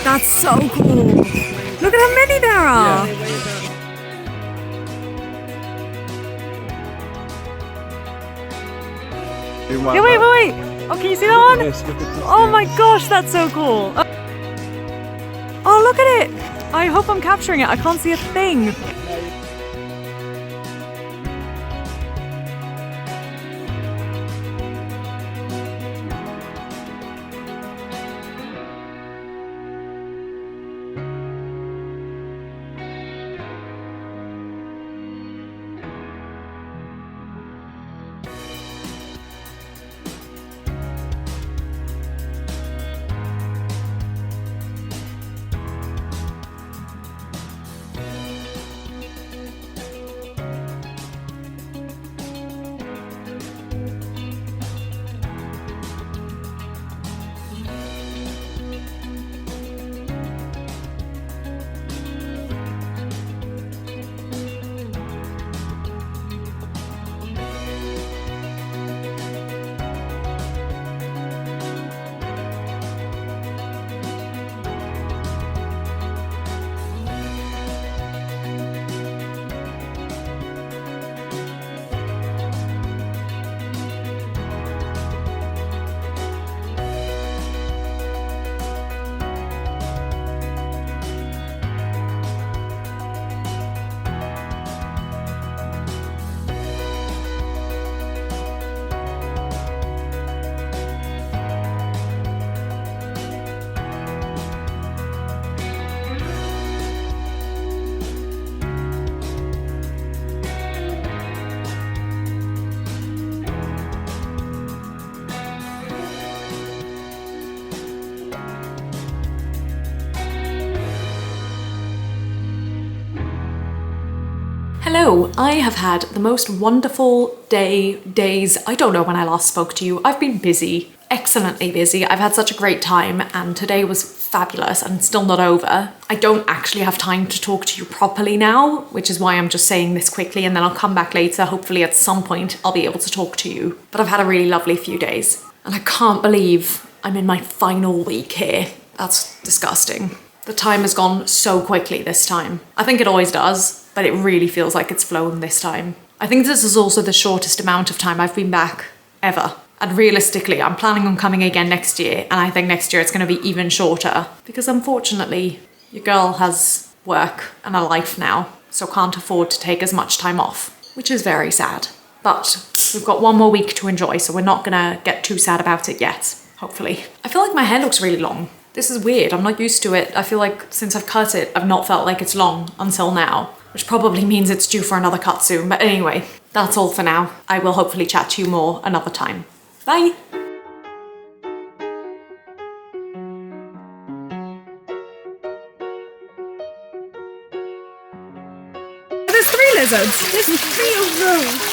That's so cool. Look at how many there are. Yeah, wait. Oh, can you see that one? Oh my gosh, that's so cool. Oh, look at it. I hope I'm capturing it. I can't see a thing. Hello, I have had the most wonderful days. I don't know when I last spoke to you. I've been busy, excellently busy. I've had such a great time and today was fabulous and still not over. I don't actually have time to talk to you properly now, which is why I'm just saying this quickly and then I'll come back later. Hopefully at some point I'll be able to talk to you. But I've had a really lovely few days and I can't believe I'm in my final week here. That's disgusting. The time has gone so quickly this time. I think it always does, but it really feels like it's flown this time. I think this is also the shortest amount of time I've been back ever. And realistically, I'm planning on coming again next year, and I think next year it's gonna be even shorter because unfortunately, your girl has work and a life now, so can't afford to take as much time off, which is very sad. But we've got one more week to enjoy, so we're not gonna get too sad about it yet, hopefully. I feel like my hair looks really long. This is weird, I'm not used to it. I feel like since I've cut it, I've not felt like it's long until now, which probably means it's due for another cut soon. But anyway, that's all for now. I will hopefully chat to you more another time. Bye. There's 3 lizards. There's 3 of them.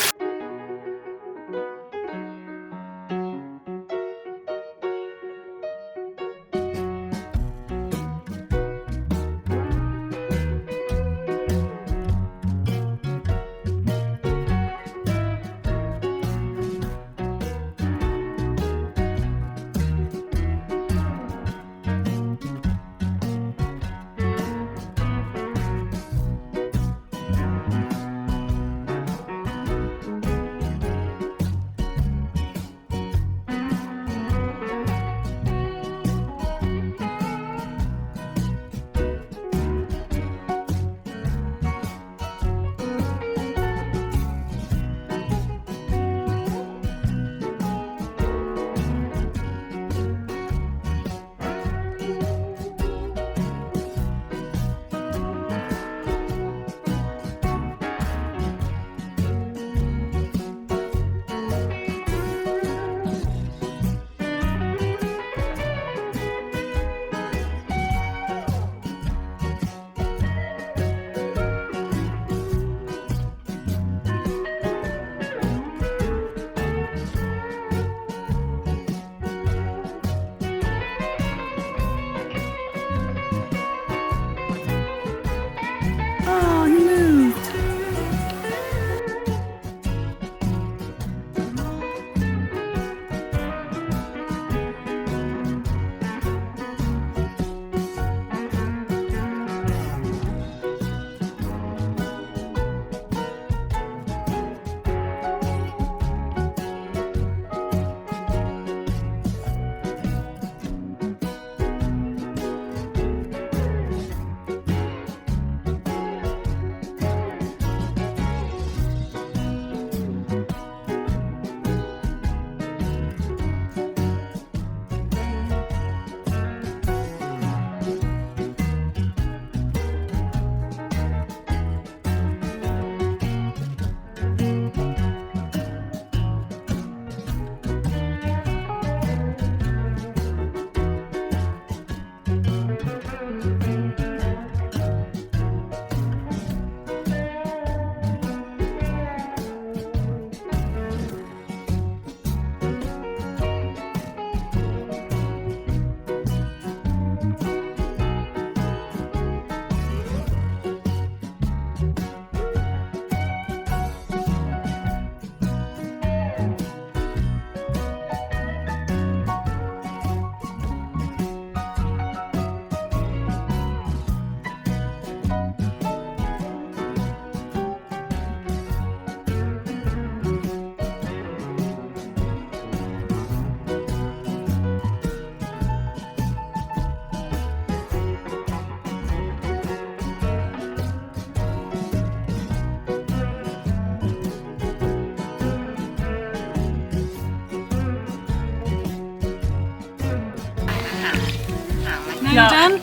you done?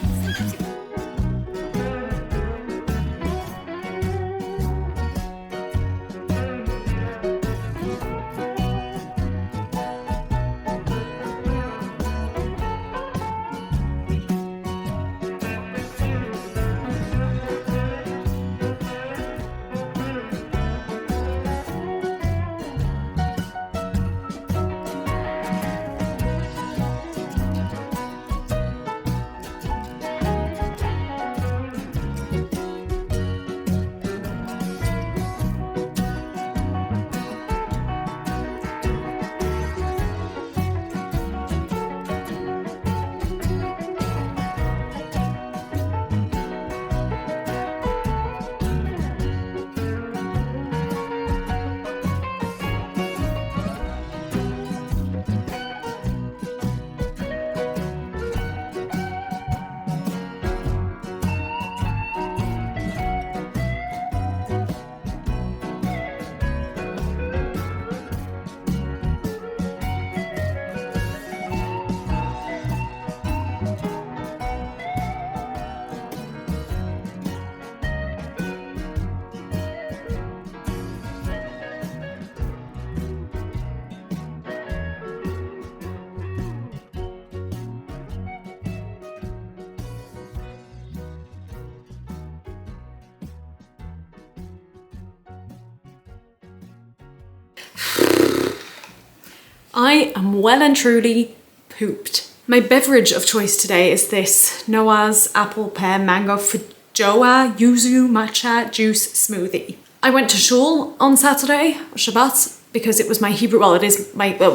I am well and truly pooped. My beverage of choice today is this Noah's apple pear mango feijoa yuzu matcha juice smoothie. I went to shul on Saturday, Shabbat, because it was my Hebrew, well, it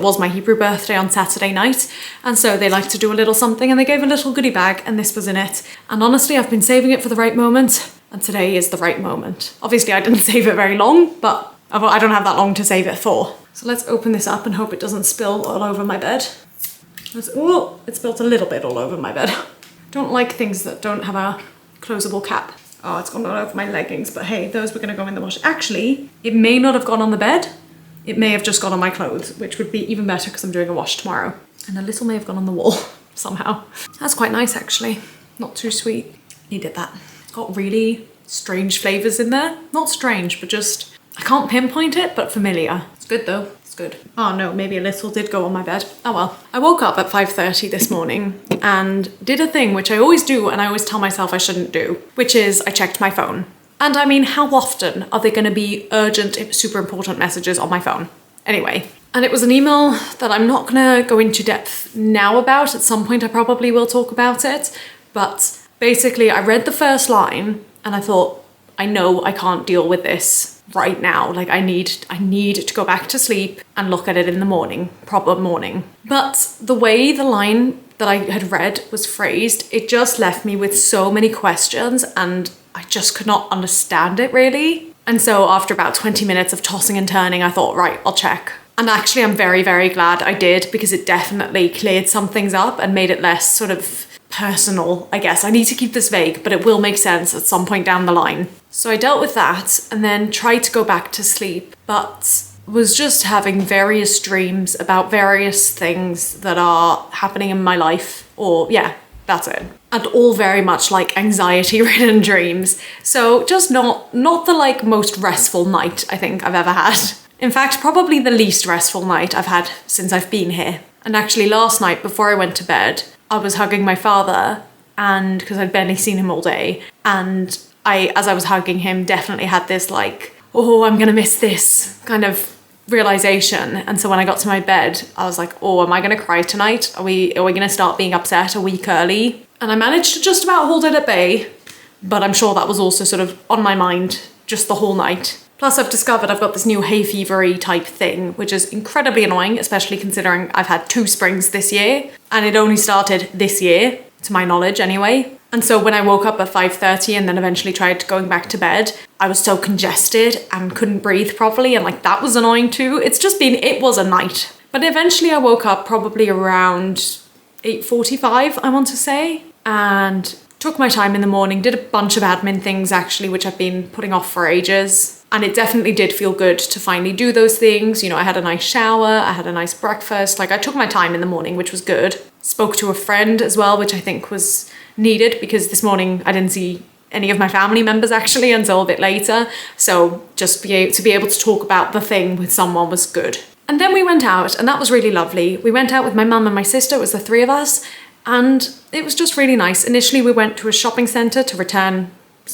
was my Hebrew birthday on Saturday night, and so they like to do a little something, and they gave a little goodie bag, and this was in it. And honestly, I've been saving it for the right moment, and today is the right moment. Obviously, I didn't save it very long, but I don't have that long to save it for. So let's open this up and hope it doesn't spill all over my bed. Oh, it spilled a little bit all over my bed. Don't like things that don't have a closable cap. Oh, it's gone all over my leggings, but hey, those were gonna go in the wash. Actually, it may not have gone on the bed. It may have just gone on my clothes, which would be even better because I'm doing a wash tomorrow. And a little may have gone on the wall somehow. That's quite nice, actually. Not too sweet. Needed that. It's got really strange flavors in there. Not strange, but just, I can't pinpoint it, but familiar. It's good though. It's good. Oh no, maybe a little did go on my bed. Oh well. I woke up at 5:30 this morning and did a thing which I always do and I always tell myself I shouldn't do, which is I checked my phone. And I mean, how often are there going to be urgent, super important messages on my phone? Anyway, and it was an email that I'm not going to go into depth now about. At some point I probably will talk about it. But basically I read the first line and I thought, I know I can't deal with this right now. Like I need to go back to sleep and look at it in the morning, proper morning. But the way the line that I had read was phrased, it just left me with so many questions and I just could not understand it really. And so after about 20 minutes of tossing and turning, I thought, right, I'll check. And actually I'm very, very glad I did because it definitely cleared some things up and made it less sort of personal, I guess. I need to keep this vague, but it will make sense at some point down the line. So I dealt with that and then tried to go back to sleep, but was just having various dreams about various things that are happening in my life, or yeah, that's it. And all very much like anxiety-ridden dreams. So just not the like most restful night I think I've ever had. In fact, probably the least restful night I've had since I've been here. And actually last night before I went to bed, I was hugging my father and because I'd barely seen him all day. And as I was hugging him, definitely had this like, oh, I'm gonna miss this kind of realization. And so when I got to my bed, I was like, oh, am I gonna cry tonight? Are we gonna start being upset a week early? And I managed to just about hold it at bay, but I'm sure that was also sort of on my mind just the whole night. Plus I've discovered I've got this new hay fever-y type thing, which is incredibly annoying, especially considering I've had 2 springs this year and it only started this year, to my knowledge anyway. And so when I woke up at 5:30 and then eventually tried going back to bed, I was so congested and couldn't breathe properly and like that was annoying too. It was a night. But eventually I woke up probably around 8:45, I want to say, and took my time in the morning, did a bunch of admin things actually, which I've been putting off for ages. And it definitely did feel good to finally do those things. You know, I had a nice shower, I had a nice breakfast. Like I took my time in the morning, which was good. Spoke to a friend as well, which I think was needed because this morning I didn't see any of my family members actually until a bit later. So just to be able to talk about the thing with someone was good. And then we went out, and that was really lovely. We went out with my mum and my sister. It was the three of us, and it was just really nice. Initially, we went to a shopping centre to return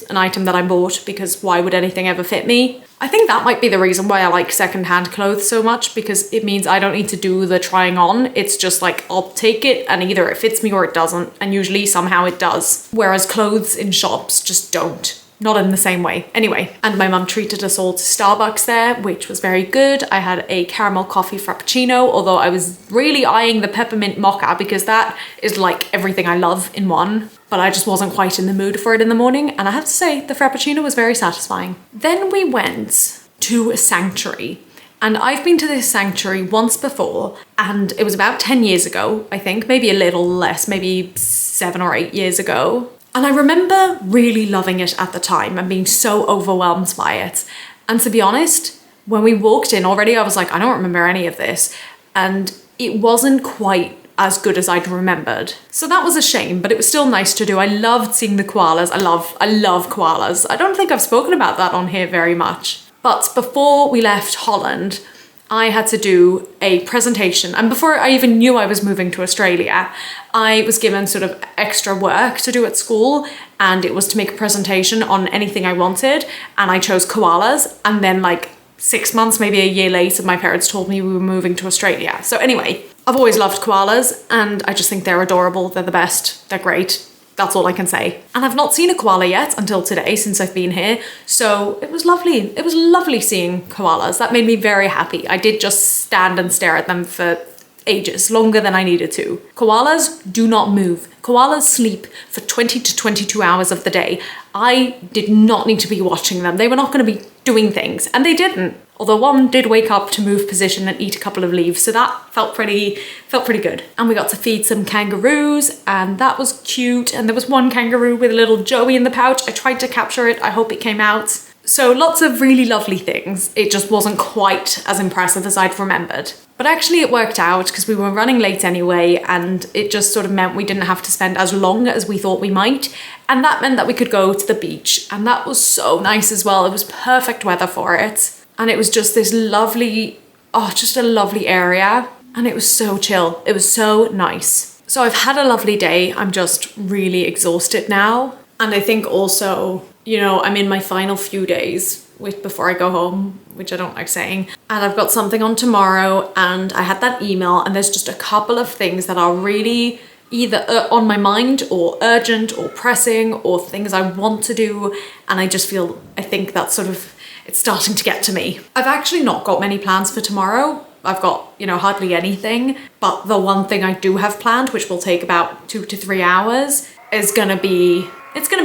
an item that I bought because why would anything ever fit me? I think that might be the reason why I like secondhand clothes so much, because it means I don't need to do the trying on. It's just like, I'll take it and either it fits me or it doesn't. And usually somehow it does. Whereas clothes in shops just don't. Not in the same way. Anyway, and my mum treated us all to Starbucks there, which was very good. I had a caramel coffee frappuccino, although I was really eyeing the peppermint mocha because that is like everything I love in one. But I just wasn't quite in the mood for it in the morning. And I have to say, the frappuccino was very satisfying. Then we went to a sanctuary. And I've been to this sanctuary once before, and it was about 10 years ago, I think, maybe a little less, maybe 7 or 8 years ago. And I remember really loving it at the time and being so overwhelmed by it. And to be honest, when we walked in already, I was like, I don't remember any of this. And it wasn't quite as good as I'd remembered. So that was a shame, but it was still nice to do. I loved seeing the koalas. I love koalas. I don't think I've spoken about that on here very much. But before we left Holland, I had to do a presentation. And before I even knew I was moving to Australia, I was given sort of extra work to do at school, and it was to make a presentation on anything I wanted. And I chose koalas. And then like 6 months, maybe a year later, my parents told me we were moving to Australia. So anyway, I've always loved koalas, and I just think they're adorable. They're the best. They're great. That's all I can say. And I've not seen a koala yet until today since I've been here. So it was lovely. It was lovely seeing koalas. That made me very happy. I did just stand and stare at them for ages, longer than I needed to. Koalas do not move. Koalas sleep for 20 to 22 hours of the day. I did not need to be watching them. They were not going to be doing things, and they didn't. Although one did wake up to move position and eat a couple of leaves, so that felt pretty good. And we got to feed some kangaroos, and that was cute. And there was one kangaroo with a little Joey in the pouch. I tried to capture it. I hope it came out. So lots of really lovely things. It just wasn't quite as impressive as I'd remembered. But actually it worked out because we were running late anyway, and it just sort of meant we didn't have to spend as long as we thought we might. And that meant that we could go to the beach, and that was so nice as well. It was perfect weather for it. And it was just this lovely, just a lovely area. And it was so chill. It was so nice. So I've had a lovely day. I'm just really exhausted now. And I think also, I'm in my final few days before I go home, which I don't like saying. And I've got something on tomorrow, and I had that email, and there's just a couple of things that are really either on my mind or urgent or pressing or things I want to do. And I think that's sort of, it's starting to get to me. I've actually not got many plans for tomorrow. I've got, hardly anything. But the one thing I do have planned, which will take about 2 to 3 hours, is gonna be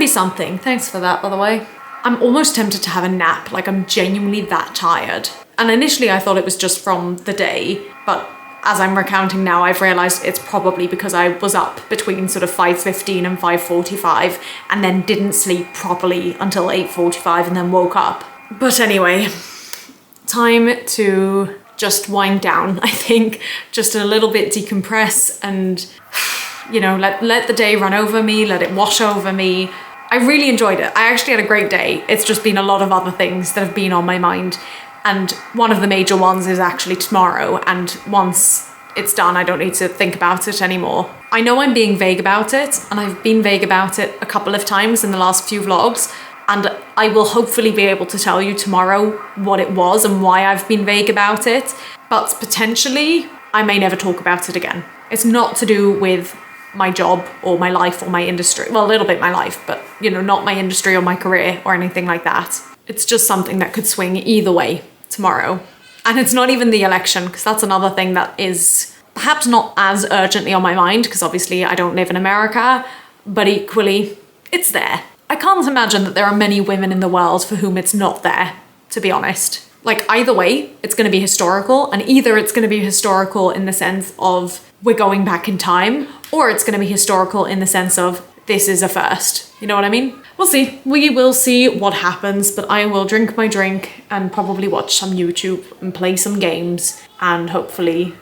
something. Thanks for that, by the way. I'm almost tempted to have a nap. Like, I'm genuinely that tired. And initially I thought it was just from the day, but as I'm recounting now, I've realized it's probably because I was up between sort of 5:15 and 5:45 and then didn't sleep properly until 8:45 and then woke up. But anyway, time to just wind down, I think. Just a little bit decompress and, let the day run over me, let it wash over me. I really enjoyed it. I actually had a great day. It's just been a lot of other things that have been on my mind. And one of the major ones is actually tomorrow. And once it's done, I don't need to think about it anymore. I know I'm being vague about it, and I've been vague about it a couple of times in the last few vlogs. And I will hopefully be able to tell you tomorrow what it was and why I've been vague about it. But potentially, I may never talk about it again. It's not to do with my job or my life or my industry. Well, a little bit my life, but not my industry or my career or anything like that. It's just something that could swing either way tomorrow. And it's not even the election, because that's another thing that is perhaps not as urgently on my mind, because obviously I don't live in America, but equally, it's there. I can't imagine that there are many women in the world for whom it's not there, to be honest. Like, either way, it's going to be historical, and either it's going to be historical in the sense of we're going back in time, or it's going to be historical in the sense of this is a first. You know what I mean? We'll see. We will see what happens, but I will drink my drink and probably watch some YouTube and play some games and hopefully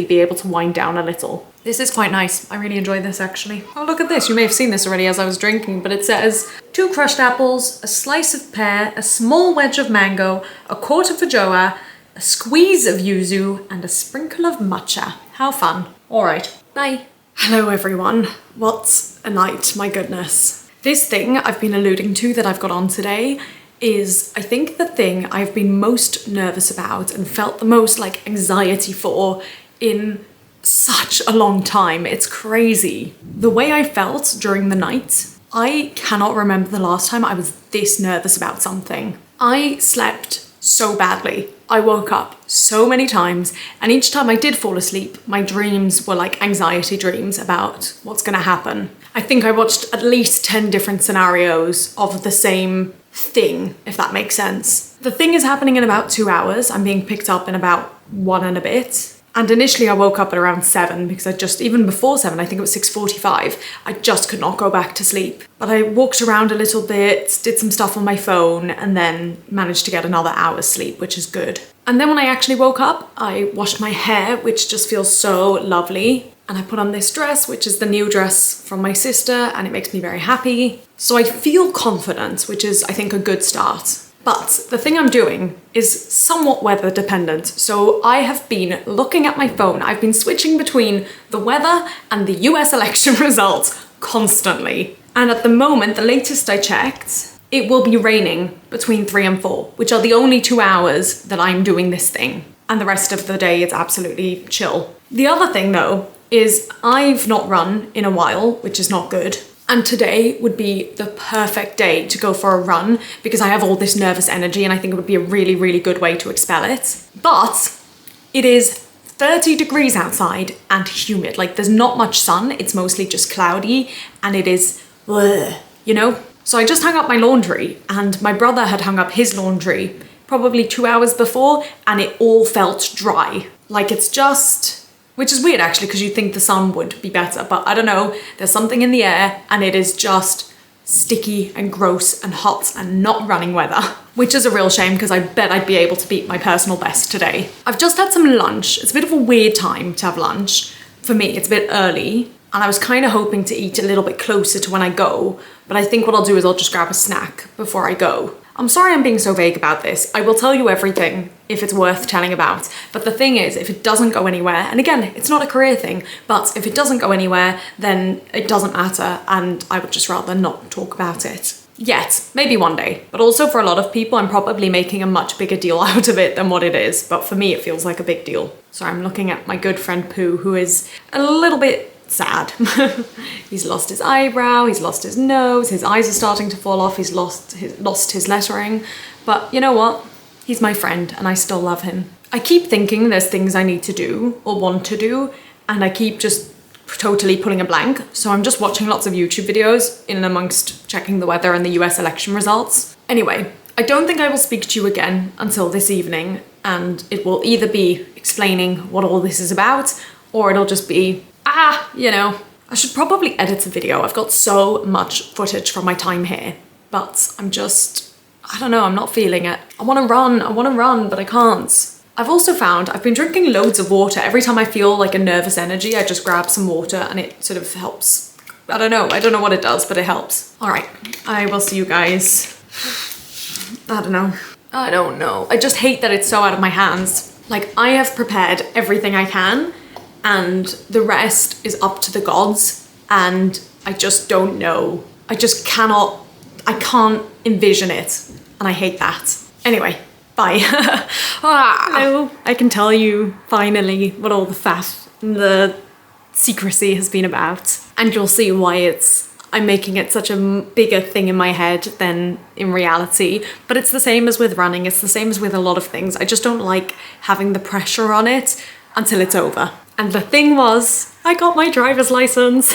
be able to wind down a little. This is quite nice. I really enjoy this actually. Oh, look at this. You may have seen this already as I was drinking, but it says 2 crushed apples, a slice of pear, a small wedge of mango, a quart of feijoa, a squeeze of yuzu, and a sprinkle of matcha. How fun. All right, bye. Hello everyone. What a night, my goodness. This thing I've been alluding to that I've got on today is, I think, the thing I've been most nervous about and felt the most like anxiety for in such a long time. It's crazy. The way I felt during the night, I cannot remember the last time I was this nervous about something. I slept so badly. I woke up so many times, and each time I did fall asleep, my dreams were like anxiety dreams about what's gonna happen. I think I watched at least 10 different scenarios of the same thing, if that makes sense. The thing is happening in about 2 hours. I'm being picked up in about 1 and a bit. And initially I woke up at around 7 because even before 7, I think it was 6:45, I just could not go back to sleep. But I walked around a little bit, did some stuff on my phone, and then managed to get another hour's sleep, which is good. And then when I actually woke up, I washed my hair, which just feels so lovely. And I put on this dress, which is the new dress from my sister, and it makes me very happy. So I feel confident, which is, I think, a good start. But the thing I'm doing is somewhat weather dependent. So I have been looking at my phone. I've been switching between the weather and the US election results constantly. And at the moment, the latest I checked, it will be raining between 3 and 4, which are the only 2 hours that I'm doing this thing. And the rest of the day, it's absolutely chill. The other thing though, is I've not run in a while, which is not good. And today would be the perfect day to go for a run because I have all this nervous energy and I think it would be a really, really good way to expel it. But it is 30 degrees outside and humid. Like there's not much sun, it's mostly just cloudy and it is, you know? So I just hung up my laundry and my brother had hung up his laundry probably 2 hours before and it all felt dry. Like it's just, which is weird actually, because you'd think the sun would be better, but I don't know, there's something in the air and it is just sticky and gross and hot and not running weather, which is a real shame because I bet I'd be able to beat my personal best today. I've just had some lunch. It's a bit of a weird time to have lunch. For me, it's a bit early and I was kind of hoping to eat a little bit closer to when I go, but I think what I'll do is I'll just grab a snack before I go. I'm sorry I'm being so vague about this. I will tell you everything if it's worth telling about. But the thing is, if it doesn't go anywhere, and again, it's not a career thing, but if it doesn't go anywhere, then it doesn't matter and I would just rather not talk about it. Yet, maybe one day. But also for a lot of people, I'm probably making a much bigger deal out of it than what it is. But for me, it feels like a big deal. Sorry, I'm looking at my good friend Pooh, who is a little bit sad. He's lost his eyebrow, he's lost his nose, his eyes are starting to fall off, he's lost his lettering. But you know what? He's my friend and I still love him. I keep thinking there's things I need to do or want to do and I keep just totally pulling a blank. So I'm just watching lots of YouTube videos in and amongst checking the weather and the US election results. Anyway, I don't think I will speak to you again until this evening and it will either be explaining what all this is about or it'll just be you know, I should probably edit a video. I've got so much footage from my time here, but I don't know, I'm not feeling it. I want to run, but I can't. I've also found I've been drinking loads of water. Every time I feel like a nervous energy, I just grab some water and it sort of helps. I don't know what it does, but it helps. All right, I will see you guys. I don't know. I just hate that it's so out of my hands. Like I have prepared everything I can, and the rest is up to the gods and I just don't know. I can't envision it and I hate that. Anyway, bye. Hello. I can tell you finally what all the faff and the secrecy has been about and you'll see why I'm making it such a bigger thing in my head than in reality. But it's the same as with running, it's the same as with a lot of things. I just don't like having the pressure on it until it's over. And the thing was, I got my driver's license.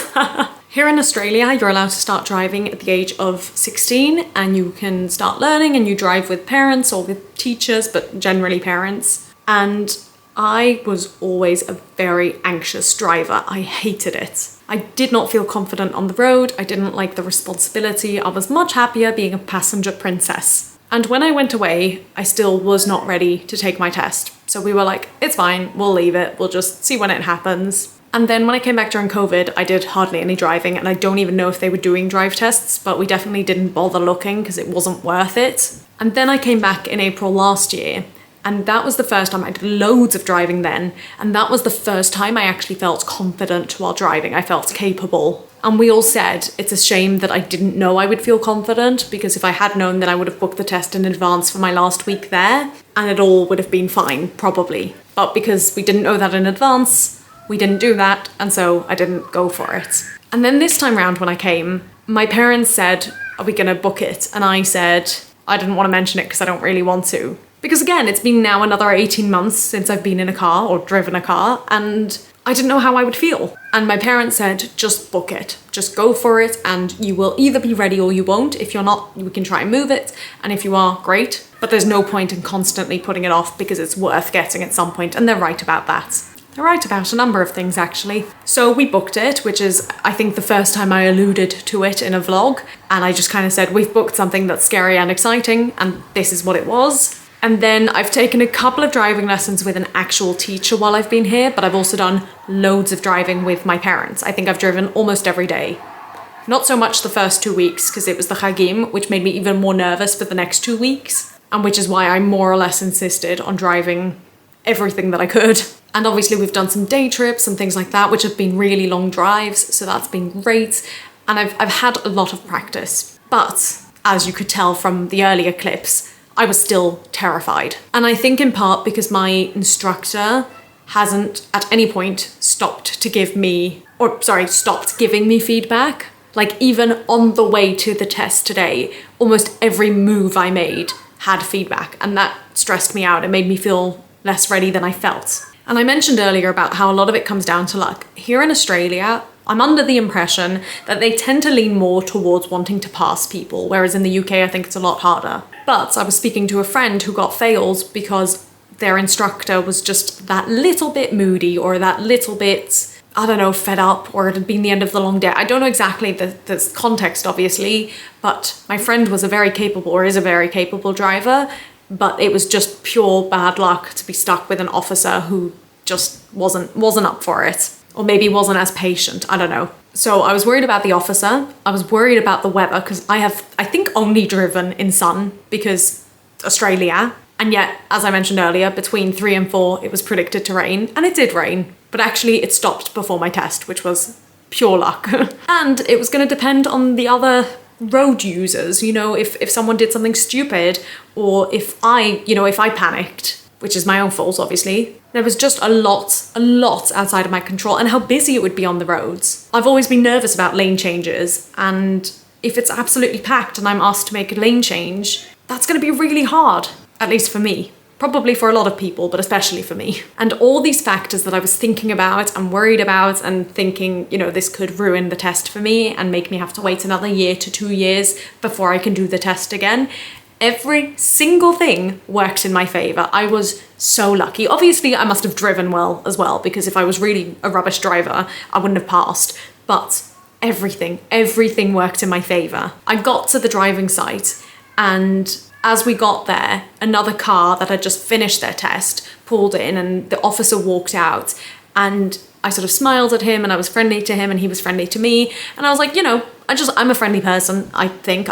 Here in Australia, you're allowed to start driving at the age of 16 and you can start learning and you drive with parents or with teachers, but generally parents. And I was always a very anxious driver. I hated it. I did not feel confident on the road. I didn't like the responsibility. I was much happier being a passenger princess. And when I went away, I still was not ready to take my test. So we were like, it's fine, we'll leave it. We'll just see when it happens. And then when I came back during COVID, I did hardly any driving, and I don't even know if they were doing drive tests, but we definitely didn't bother looking because it wasn't worth it. And then I came back in April last year, and that was the first time I did loads of driving then, and that was the first time I actually felt confident while driving. I felt capable. And we all said it's a shame that I didn't know I would feel confident, because if I had known, then I would have booked the test in advance for my last week there, and it all would have been fine, probably. But because we didn't know that in advance, we didn't do that, and so I didn't go for it. And then this time round when I came, my parents said, are we gonna book it? And I said, I didn't want to mention it because I don't really want to. Because again, it's been now another 18 months since I've been in a car or driven a car, and I didn't know how I would feel. And my parents said, just book it. Just go for it, and you will either be ready or you won't. If you're not, we can try and move it. And if you are, great. But there's no point in constantly putting it off because it's worth getting at some point, and they're right about that. They're right about a number of things, actually. So we booked it, which is, I think, the first time I alluded to it in a vlog. And I just kind of said, we've booked something that's scary and exciting, and this is what it was. And then I've taken a couple of driving lessons with an actual teacher while I've been here, but I've also done loads of driving with my parents. I think I've driven almost every day. Not so much the first 2 weeks, because it was the Chagim, which made me even more nervous for the next 2 weeks, and which is why I more or less insisted on driving everything that I could. And obviously we've done some day trips and things like that, which have been really long drives, so that's been great. And I've had a lot of practice. But, as you could tell from the earlier clips, I was still terrified. And I think in part because my instructor hasn't at any point stopped giving me feedback. Like, even on the way to the test today, almost every move I made had feedback, and that stressed me out. It made me feel less ready than I felt. And I mentioned earlier about how a lot of it comes down to luck. Here in Australia, I'm under the impression that they tend to lean more towards wanting to pass people, whereas in the UK, I think it's a lot harder. But I was speaking to a friend who got fails because their instructor was just that little bit moody, or that little bit, I don't know, fed up, or it had been the end of the long day. I don't know exactly the context, obviously, but my friend was a very capable, or is a very capable driver, but it was just pure bad luck to be stuck with an officer who just wasn't up for it, or maybe wasn't as patient, I don't know. So I was worried about the officer, I was worried about the weather, because I think only driven in sun, because Australia, and yet, as I mentioned earlier, between 3 and 4 it was predicted to rain, and it did rain, but actually it stopped before my test, which was pure luck. And it was going to depend on the other road users, you know, if someone did something stupid, or if I panicked, which is my own fault, obviously. There was just a lot outside of my control, and how busy it would be on the roads. I've always been nervous about lane changes, and if it's absolutely packed and I'm asked to make a lane change, that's going to be really hard, at least for me. Probably for a lot of people, but especially for me. And all these factors that I was thinking about and worried about and thinking, you know, this could ruin the test for me and make me have to wait another year to 2 years before I can do the test again. Every single thing worked in my favor. I was so lucky. Obviously, I must have driven well as well, because if I was really a rubbish driver, I wouldn't have passed. But everything worked in my favor. I got to the driving site, and as we got there, another car that had just finished their test pulled in, and the officer walked out, and I sort of smiled at him, and I was friendly to him, and he was friendly to me. And I was like, you know, I'm a friendly person, I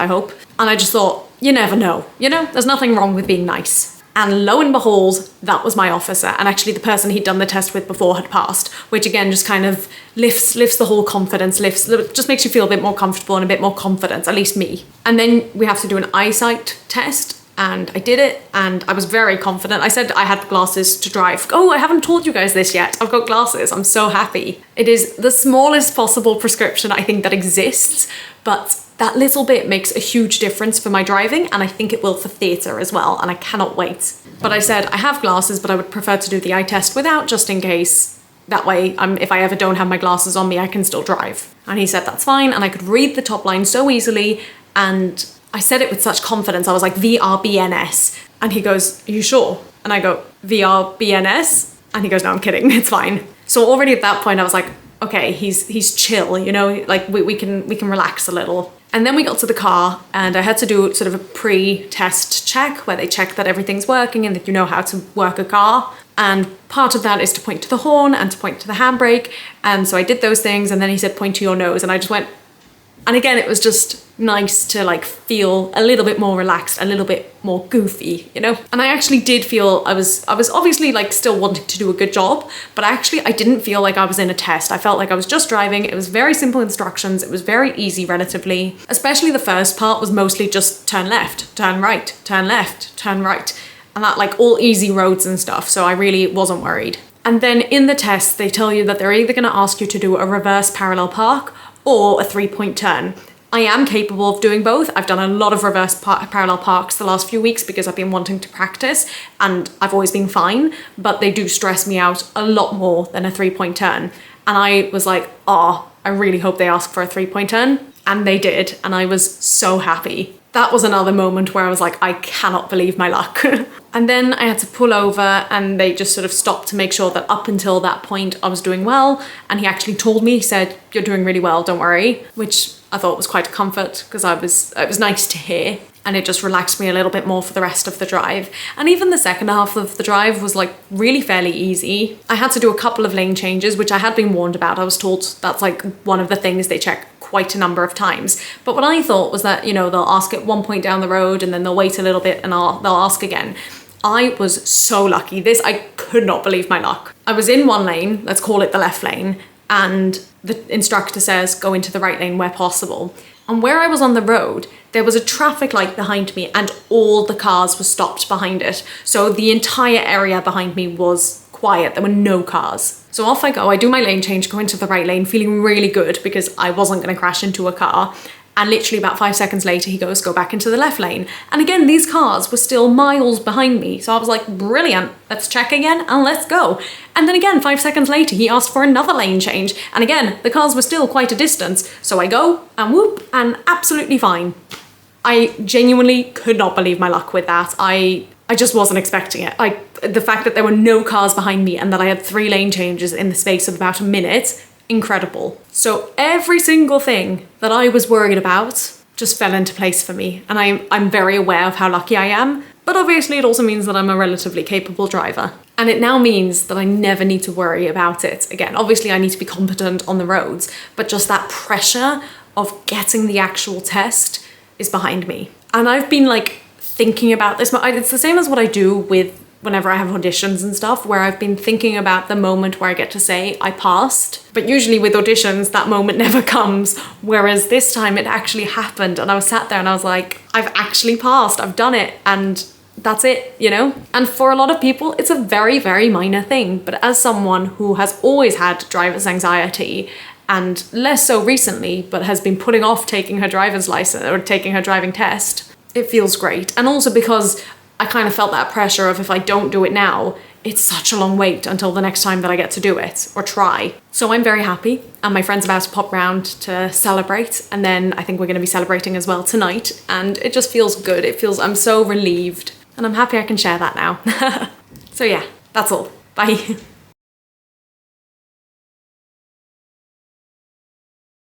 hope. And I just thought, you never know, you know, there's nothing wrong with being nice. And lo and behold, that was my officer. And actually the person he'd done the test with before had passed, which again just kind of lifts the whole confidence, just makes you feel a bit more comfortable and a bit more confident, at least me. And then we have to do an eyesight test, and I did it, and I was very confident. I said I had glasses to drive. Oh, I haven't told you guys this yet. I've got glasses. I'm so happy. It is the smallest possible prescription I think that exists, but that little bit makes a huge difference for my driving, and I think it will for theatre as well, and I cannot wait. But I said I have glasses, but I would prefer to do the eye test without, just in case. That way, if I ever don't have my glasses on me, I can still drive. And he said that's fine, and I could read the top line so easily, and I said it with such confidence. I was like, VRBNS. And he goes, are you sure? And I go, VRBNS? And he goes, no, I'm kidding, it's fine. So already at that point, I was like, okay, he's chill, you know, like we can relax a little. And then we got to the car, and I had to do sort of a pre-test check where they check that everything's working and that you know how to work a car. And part of that is to point to the horn and to point to the handbrake. And so I did those things, and then he said, point to your nose. And I just went, and again, it was just nice to like feel a little bit more relaxed, a little bit more goofy, you know? And I actually did feel I was obviously like still wanting to do a good job, but I didn't feel like I was in a test. I felt like I was just driving. It was very simple instructions. It was very easy relatively, especially the first part was mostly just turn left, turn right, turn left, turn right. And that like all easy roads and stuff. So I really wasn't worried. And then in the test, they tell you that they're either going to ask you to do a reverse parallel park or a 3-point turn. I am capable of doing both. I've done a lot of reverse parallel parks the last few weeks because I've been wanting to practice, and I've always been fine, but they do stress me out a lot more than a 3-point turn. And I was like, oh, I really hope they ask for a 3-point turn. And they did, and I was so happy. That was another moment where I was like, I cannot believe my luck. And then I had to pull over, and they just sort of stopped to make sure that up until that point I was doing well. And he actually told me, he said, you're doing really well, don't worry, which I thought was quite a comfort because it was nice to hear. And it just relaxed me a little bit more for the rest of the drive. And even the second half of the drive was like really fairly easy. I had to do a couple of lane changes, which I had been warned about. I was told that's like one of the things they check quite a number of times. But what I thought was that, you know, they'll ask at one point down the road and then they'll wait a little bit and they'll ask again. I was so lucky. I could not believe my luck. I was in one lane, let's call it the left lane, and the instructor says go into the right lane where possible. And where I was on the road, there was a traffic light behind me and all the cars were stopped behind it. So the entire area behind me was quiet. There were no cars. So off I go. I do my lane change, go into the right lane, feeling really good because I wasn't going to crash into a car. And literally about 5 seconds later, he goes, go back into the left lane. And again, these cars were still miles behind me. So I was like, brilliant, let's check again and let's go. And then again, 5 seconds later, he asked for another lane change. And again, the cars were still quite a distance. So I go and whoop, and absolutely fine. I genuinely could not believe my luck with that. I just wasn't expecting it. The fact that there were no cars behind me and that I had 3 lane changes in the space of about a minute, incredible. So every single thing that I was worried about just fell into place for me. And I'm very aware of how lucky I am. But obviously it also means that I'm a relatively capable driver. And it now means that I never need to worry about it again. Obviously I need to be competent on the roads, but just that pressure of getting the actual test is behind me. And I've been like thinking about this. It's the same as what I do with whenever I have auditions and stuff, where I've been thinking about the moment where I get to say I passed. But usually with auditions, that moment never comes. Whereas this time it actually happened. And I was sat there and I was like, I've actually passed, I've done it. And that's it, you know? And for a lot of people, it's a very, very minor thing. But as someone who has always had driver's anxiety, and less so recently, but has been putting off taking her driver's license or taking her driving test, it feels great. And also because I kind of felt that pressure of if I don't do it now, it's such a long wait until the next time that I get to do it or try. So I'm very happy, and my friend's about to pop round to celebrate, and then I think we're going to be celebrating as well tonight, and it just feels good. I'm so relieved, and I'm happy I can share that now. So yeah, that's all. Bye.